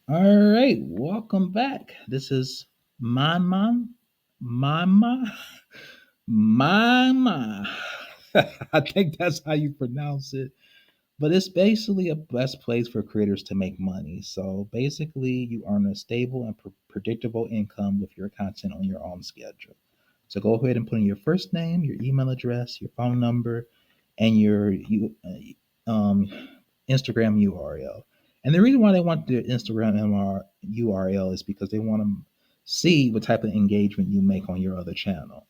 All right, welcome back. This is Mama, Mama. I think that's how you pronounce it. But it's basically a best place for creators to make money. So basically, you earn a stable and predictable income with your content on your own schedule. So go ahead and put in your first name, your email address, your phone number, and your um, Instagram URL. And the reason why they want the Instagram URL is because they want to see what type of engagement you make on your other channel.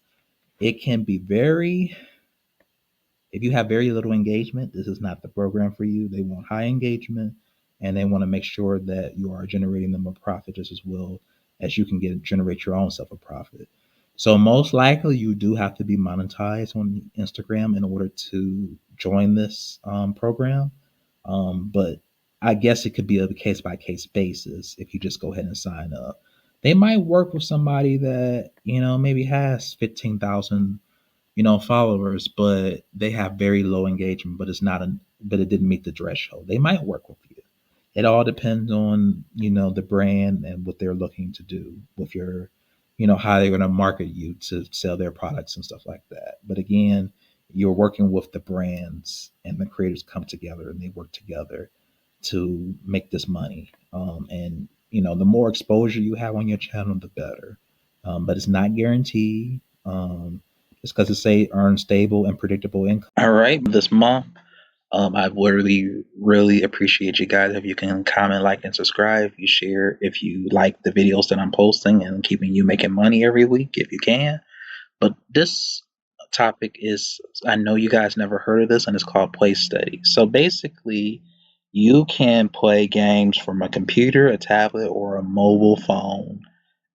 It can be if you have very little engagement, this is not the program for you. They want high engagement and they want to make sure that you are generating them a profit just as well as you can generate your own self a profit. So most likely you do have to be monetized on Instagram in order to join this program. But I guess it could be a case by case basis if you just go ahead and sign up. They might work with somebody that, maybe has 15,000 followers, but they have very low engagement, but it didn't meet the threshold. They might work with you. It all depends on, the brand and what they're looking to do with your, how they're going to market you to sell their products and stuff like that. But again, you're working with the brands and the creators come together and they work together to make this money. And the more exposure you have on your channel, the better. But it's not guaranteed. Just because it say earn stable and predictable income. All right, this month, I really appreciate you guys if you can comment, like, and subscribe. If you share, if you like the videos that I'm posting and keeping you making money every week, if you can. But this topic is, I know you guys never heard of this, and it's called PlayStudies. So basically, you can play games from a computer, a tablet, or a mobile phone,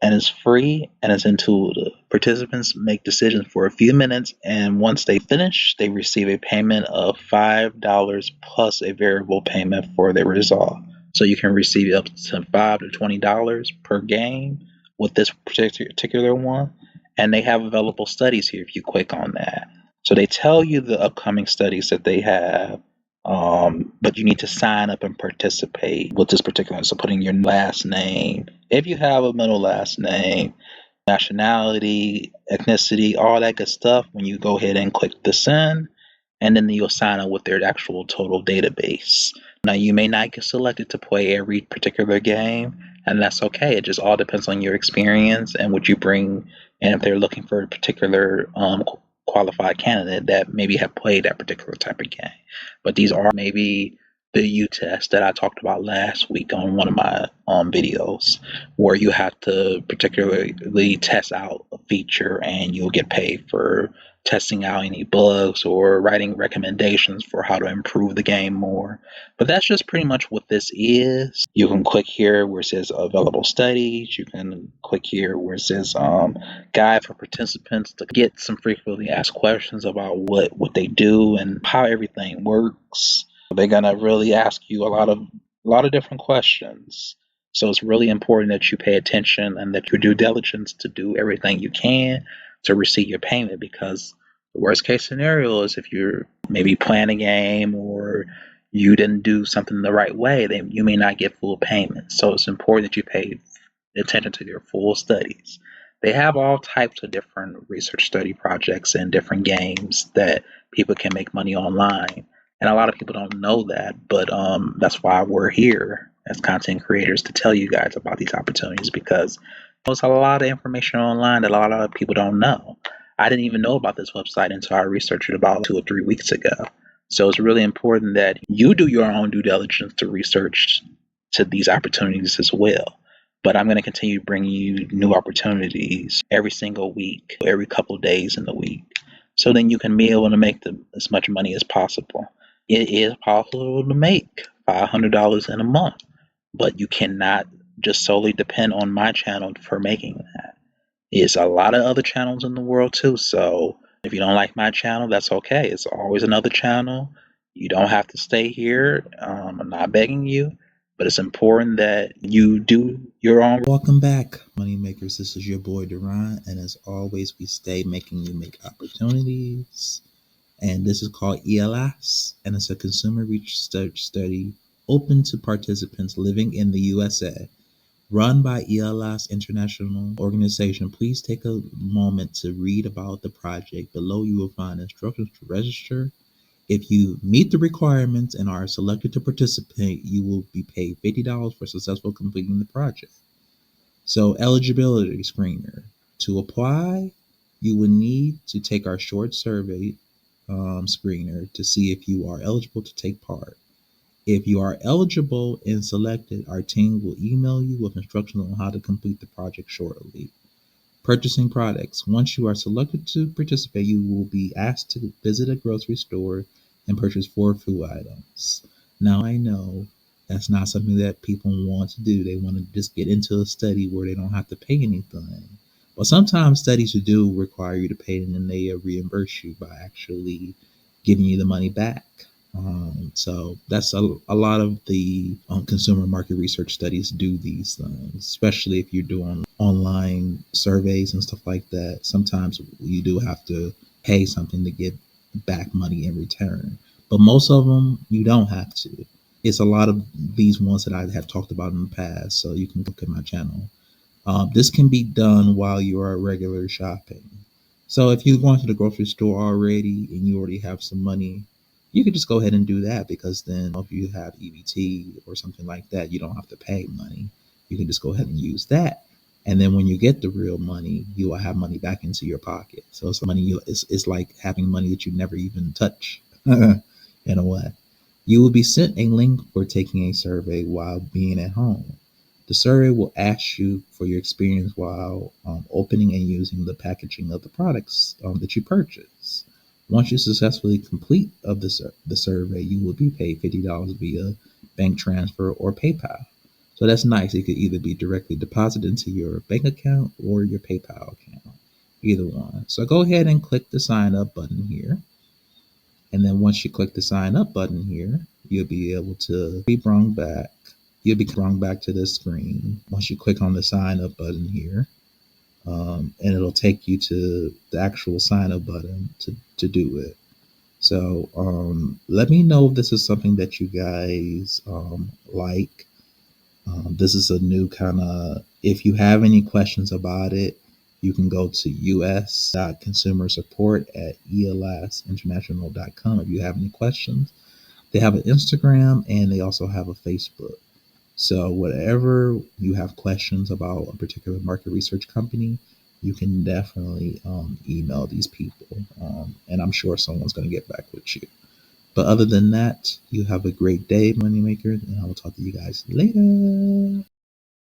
and it's free and it's intuitive. Participants make decisions for a few minutes, and once they finish, they receive a payment of $5 plus a variable payment for their result. So you can receive up to $5 to $20 per game with this particular one. And they have available studies here if you click on that. So they tell you the upcoming studies that they have, but you need to sign up and participate with this particular one. So putting your last name, if you have a middle last name, nationality, ethnicity, all that good stuff, when you go ahead and click the send, and then you'll sign up with their actual total database. Now, you may not get selected to play every particular game, and that's okay. It just all depends on your experience and what you bring, and if they're looking for a particular qualified candidate that maybe have played that particular type of game. But these are maybe the U test that I talked about last week on one of my videos, where you have to particularly test out a feature and you'll get paid for testing out any bugs or writing recommendations for how to improve the game more. But that's just pretty much what this is. You can click here where it says available studies. You can click here where it says guide for participants to get some frequently asked questions about what they do and how everything works. They're gonna really ask you a lot of different questions. So it's really important that you pay attention and that you do diligence to do everything you can to receive your payment, because the worst case scenario is if you're maybe playing a game or you didn't do something the right way, then you may not get full payment. So it's important that you pay attention to your full studies. They have all types of different research study projects and different games that people can make money online. And a lot of people don't know that, but that's why we're here as content creators to tell you guys about these opportunities, because there's a lot of information online that a lot of people don't know. I didn't even know about this website until I researched it about 2 or 3 weeks ago. So it's really important that you do your own due diligence to research to these opportunities as well. But I'm going to continue bringing you new opportunities every single week, every couple of days in the week. So then you can be able to make as much money as possible. It is possible to make $500 in a month, but you cannot just solely depend on my channel for making that. There's a lot of other channels in the world too. So if you don't like my channel, that's okay. It's always another channel. You don't have to stay here. I'm not begging you, but it's important that you do your own. Welcome back, money makers. This is your boy Duran, and as always, we stay making you make opportunities. And this is called Eolas, and it's a consumer research study open to participants living in the USA. Run by Eolas International Organization. Please take a moment to read about the project. Below you will find instructions to register. If you meet the requirements and are selected to participate, you will be paid $50 for successful completing the project. So, eligibility screener. To apply, you will need to take our short survey screener to see if you are eligible to take part. If you are eligible and selected, our team will email you with instructions on how to complete the project shortly. Purchasing products. Once you are selected to participate, you will be asked to visit a grocery store and purchase 4 food items. Now, I know that's not something that people want to do. They want to just get into a study where they don't have to pay anything. But sometimes studies do require you to pay, and then they reimburse you by actually giving you the money back. So that's a lot of the consumer market research studies do these things, especially if you're doing online surveys and stuff like that. Sometimes you do have to pay something to get back money in return, but most of them you don't have to. It's a lot of these ones that I have talked about in the past, so you can look at my channel. This can be done while you are regular shopping. So if you're going to the grocery store already and you already have some money, you could just go ahead and do that, because then if you have EBT or something like that, you don't have to pay money. You can just go ahead and use that. And then when you get the real money, you will have money back into your pocket. So it's like having money that you never even touch in a way. You will be sent a link for taking a survey while being at home. The survey will ask you for your experience while opening and using the packaging of the products that you purchase. Once you successfully complete of the survey, you will be paid $50 via bank transfer or PayPal. So that's nice. It could either be directly deposited into your bank account or your PayPal account, either one. So go ahead and click the sign up button here. And then once you click the sign up button here, you'll be able to be brought back. You'll be brought back to this screen once you click on the sign up button here. And it'll take you to the actual sign up button to do it. So let me know if this is something that you guys like. This is a new kind of, if you have any questions about it, you can go to us.consumersupport@eolasinternational.com if you have any questions. They have an Instagram and they also have a Facebook. So whatever you have questions about a particular market research company, you can definitely email these people, and I'm sure someone's going to get back with you. But other than that, you have a great day, moneymakers, and I will talk to you guys later.